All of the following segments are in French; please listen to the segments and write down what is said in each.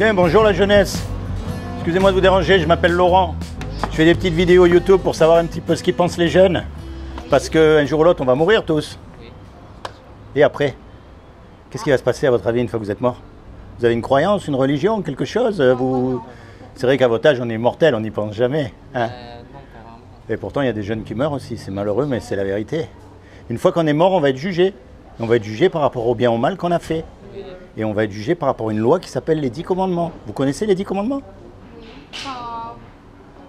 Tiens, bonjour la jeunesse. Excusez-moi de vous déranger, je m'appelle Laurent. Je fais des petites vidéos YouTube pour savoir un petit peu ce qu'ils pensent les jeunes. Parce qu'un jour ou l'autre, on va mourir tous. Et après, qu'est-ce qui va se passer à votre avis une fois que vous êtes mort? Vous avez une croyance, une religion, quelque chose vous... C'est vrai qu'à votre âge, on est mortel, on n'y pense jamais. Hein? Non, pas vraiment. Et pourtant, il y a des jeunes qui meurent aussi. C'est malheureux, mais c'est la vérité. Une fois qu'on est mort, on va être jugé. On va être jugé par rapport au bien ou au mal qu'on a fait. Et on va être jugé par rapport à une loi qui s'appelle les 10 commandements. Vous connaissez les 10 commandements? Enfin,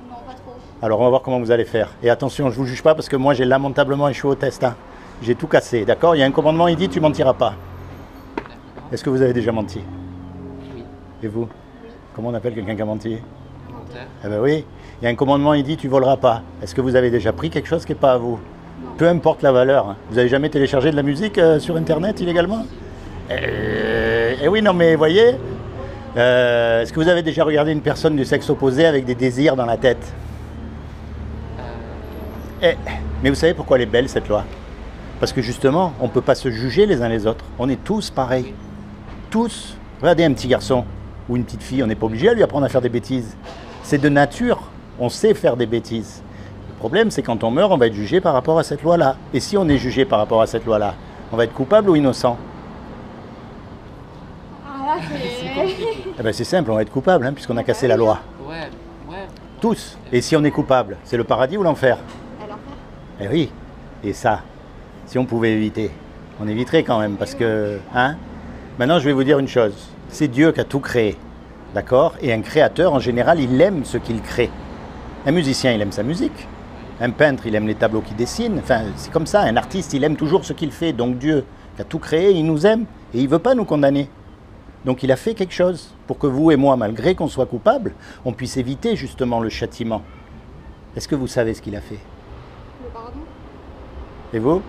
non, pas trop. Alors, on va voir comment vous allez faire. Et attention, je ne vous juge pas parce que moi, j'ai lamentablement échoué au test. Hein. J'ai tout cassé, d'accord? Il y a un commandement, il dit, tu mentiras pas. Est-ce que vous avez déjà menti? Oui. Et vous? Comment on appelle quelqu'un qui a menti? Menteur. Eh bien oui. Il y a un commandement, il dit, tu voleras pas. Est-ce que vous avez déjà pris quelque chose qui n'est pas à vous? Peu importe la valeur. Hein. Vous avez jamais téléchargé de la musique sur Internet illégalement? Eh oui, non, mais voyez, est-ce que vous avez déjà regardé une personne du sexe opposé avec des désirs dans la tête? Mais vous savez pourquoi elle est belle, cette loi? Parce que justement, on ne peut pas se juger les uns les autres. On est tous pareils. Tous. Regardez un petit garçon ou une petite fille, on n'est pas obligé à lui apprendre à faire des bêtises. C'est de nature. On sait faire des bêtises. Le problème, c'est quand on meurt, on va être jugé par rapport à cette loi-là. Et si on est jugé par rapport à cette loi-là, on va être coupable ou innocent? Ah là, c'est... Eh ben, c'est simple, on va être coupable, hein, puisqu'on a cassé la loi. Ouais. Tous. Et si on est coupable, c'est le paradis ou l'enfer? Alors, Eh oui. Et ça, si on pouvait éviter, on éviterait quand même, parce que... Hein? Maintenant, je vais vous dire une chose. C'est Dieu qui a tout créé, d'accord? Et un créateur, en général, il aime ce qu'il crée. Un musicien, il aime sa musique. Un peintre, il aime les tableaux qu'il dessine. Enfin, c'est comme ça. Un artiste, il aime toujours ce qu'il fait. Donc Dieu, qui a tout créé, il nous aime. Et il ne veut pas nous condamner. Donc il a fait quelque chose pour que vous et moi, malgré qu'on soit coupables, on puisse éviter justement le châtiment. Est-ce que vous savez ce qu'il a fait? le pardon. Et vous?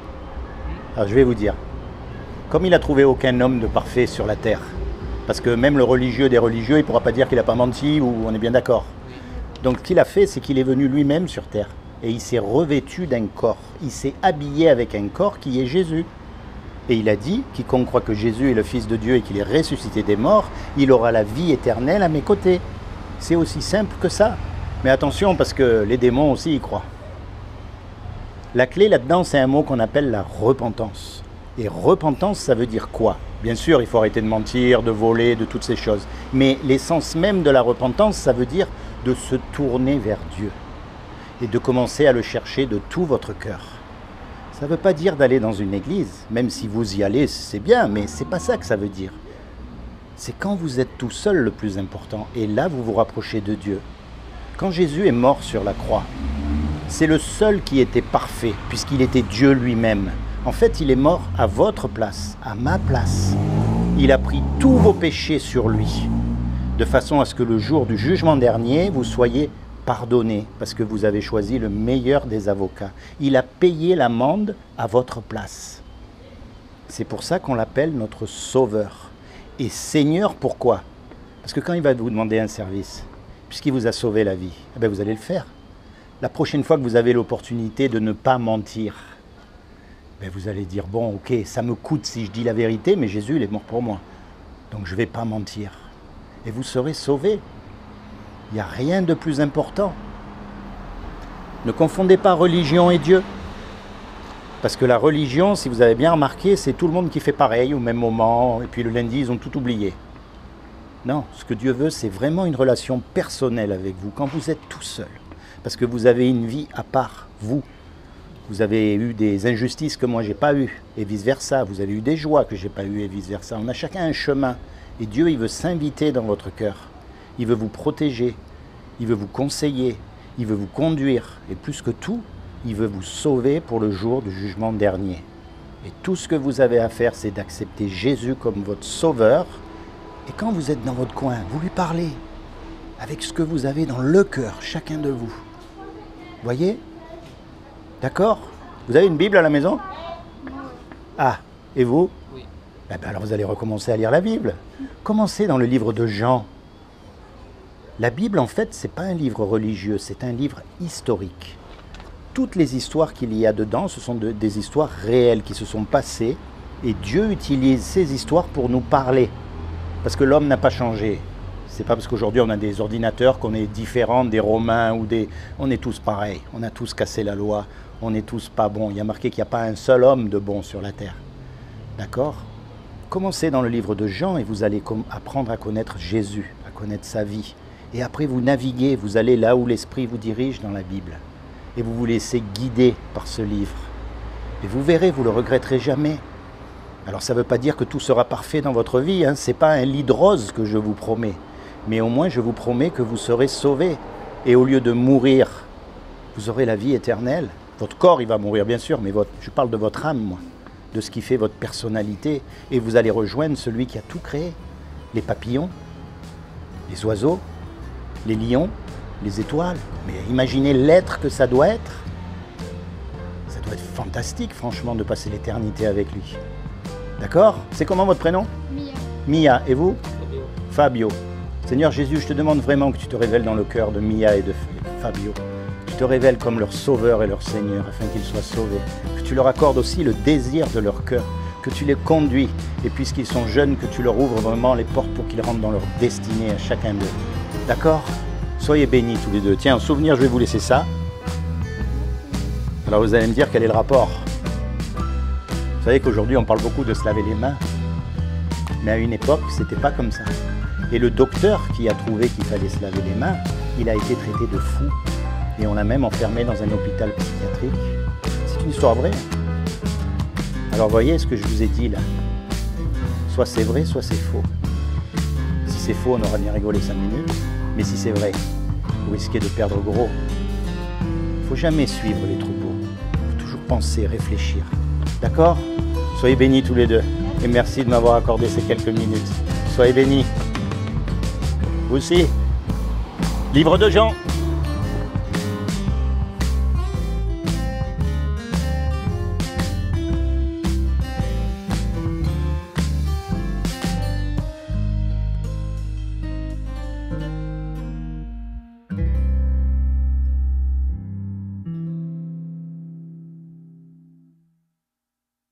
Alors je vais vous dire. Comme il n'a trouvé aucun homme de parfait sur la terre, parce que même le religieux des religieux, il ne pourra pas dire qu'il n'a pas menti, ou on est bien d'accord. Donc ce qu'il a fait, c'est qu'il est venu lui-même sur terre. Et il s'est revêtu d'un corps. Il s'est habillé avec un corps qui est Jésus. Et il a dit, quiconque croit que Jésus est le Fils de Dieu et qu'il est ressuscité des morts, il aura la vie éternelle à mes côtés. C'est aussi simple que ça. Mais attention, parce que les démons aussi y croient. La clé là-dedans, c'est un mot qu'on appelle la repentance. Et repentance, ça veut dire quoi? Bien sûr, il faut arrêter de mentir, de voler, de toutes ces choses. Mais l'essence même de la repentance, ça veut dire de se tourner vers Dieu. Et de commencer à le chercher de tout votre cœur. Ça ne veut pas dire d'aller dans une église, même si vous y allez, c'est bien, mais c'est pas ça que ça veut dire. C'est quand vous êtes tout seul le plus important, et là vous vous rapprochez de Dieu. Quand Jésus est mort sur la croix, c'est le seul qui était parfait, puisqu'il était Dieu lui-même. En fait, il est mort à votre place, à ma place. Il a pris tous vos péchés sur lui, de façon à ce que le jour du jugement dernier, vous soyez pardonné, parce que vous avez choisi le meilleur des avocats. Il a payé l'amende à votre place. C'est pour ça qu'on l'appelle notre Sauveur. Et Seigneur, pourquoi? Parce que quand il va vous demander un service, puisqu'il vous a sauvé la vie, eh bien vous allez le faire. La prochaine fois que vous avez l'opportunité de ne pas mentir, ben vous allez dire, bon, ok, ça me coûte si je dis la vérité, mais Jésus, il est mort pour moi. Donc je ne vais pas mentir. Et vous serez sauvés. Il n'y a rien de plus important. Ne confondez pas religion et Dieu. Parce que la religion, si vous avez bien remarqué, c'est tout le monde qui fait pareil au même moment, et puis le lundi, ils ont tout oublié. Non, ce que Dieu veut, c'est vraiment une relation personnelle avec vous, quand vous êtes tout seul. Parce que vous avez une vie à part, vous. Vous avez eu des injustices que moi, je n'ai pas eues, et vice-versa. Vous avez eu des joies que je n'ai pas eues, et vice-versa. On a chacun un chemin. Et Dieu, il veut s'inviter dans votre cœur. Il veut vous protéger, il veut vous conseiller, il veut vous conduire. Et plus que tout, il veut vous sauver pour le jour du jugement dernier. Et tout ce que vous avez à faire, c'est d'accepter Jésus comme votre sauveur. Et quand vous êtes dans votre coin, vous lui parlez avec ce que vous avez dans le cœur, chacun de vous. Voyez? D'accord? Vous avez une Bible à la maison? Ah, et vous? Oui. Eh bien, alors vous allez recommencer à lire la Bible. Commencez dans le livre de Jean. La Bible, en fait, ce n'est pas un livre religieux, c'est un livre historique. Toutes les histoires qu'il y a dedans, ce sont des histoires réelles qui se sont passées, et Dieu utilise ces histoires pour nous parler. Parce que l'homme n'a pas changé. C'est pas parce qu'aujourd'hui on a des ordinateurs qu'on est différent des Romains ou des... On est tous pareils, on a tous cassé la loi, on n'est tous pas bons. Il y a marqué qu'il n'y a pas un seul homme de bon sur la terre. D'accord? Commencez dans le livre de Jean et vous allez apprendre à connaître Jésus, à connaître sa vie. Et après vous naviguez, vous allez là où l'Esprit vous dirige dans la Bible. Et vous vous laissez guider par ce livre. Et vous verrez, vous ne le regretterez jamais. Alors ça ne veut pas dire que tout sera parfait dans votre vie, hein. Ce n'est pas un lit de rose que je vous promets. Mais au moins je vous promets que vous serez sauvés. Et au lieu de mourir, vous aurez la vie éternelle. Votre corps, il va mourir bien sûr, mais je parle de votre âme, moi. De ce qui fait votre personnalité. Et vous allez rejoindre celui qui a tout créé. Les papillons, les oiseaux, les lions, les étoiles. Mais imaginez l'être que ça doit être. Ça doit être fantastique, franchement, de passer l'éternité avec lui. D'accord? C'est comment votre prénom? Mia. Mia. Et vous? Fabio. Fabio. Seigneur Jésus, je te demande vraiment que tu te révèles dans le cœur de Mia et de Fabio. Tu te révèles comme leur sauveur et leur Seigneur, afin qu'ils soient sauvés. Que tu leur accordes aussi le désir de leur cœur, que tu les conduis. Et puisqu'ils sont jeunes, que tu leur ouvres vraiment les portes pour qu'ils rentrent dans leur destinée à chacun d'eux. D'accord? Soyez bénis tous les deux. Tiens, en souvenir, je vais vous laisser ça. Alors vous allez me dire quel est le rapport. Vous savez qu'aujourd'hui, on parle beaucoup de se laver les mains. Mais à une époque, c'était pas comme ça. Et le docteur qui a trouvé qu'il fallait se laver les mains, il a été traité de fou. Et on l'a même enfermé dans un hôpital psychiatrique. C'est une histoire vraie. Alors voyez ce que je vous ai dit là. Soit c'est vrai, soit c'est faux. Si c'est faux, on aura bien rigolé 5 minutes. Mais si c'est vrai, vous risquez de perdre gros. Il ne faut jamais suivre les troupeaux. Il faut toujours penser, réfléchir. D'accord? Soyez bénis tous les deux. Et merci de m'avoir accordé ces quelques minutes. Soyez bénis. Vous aussi. Livre de Jean.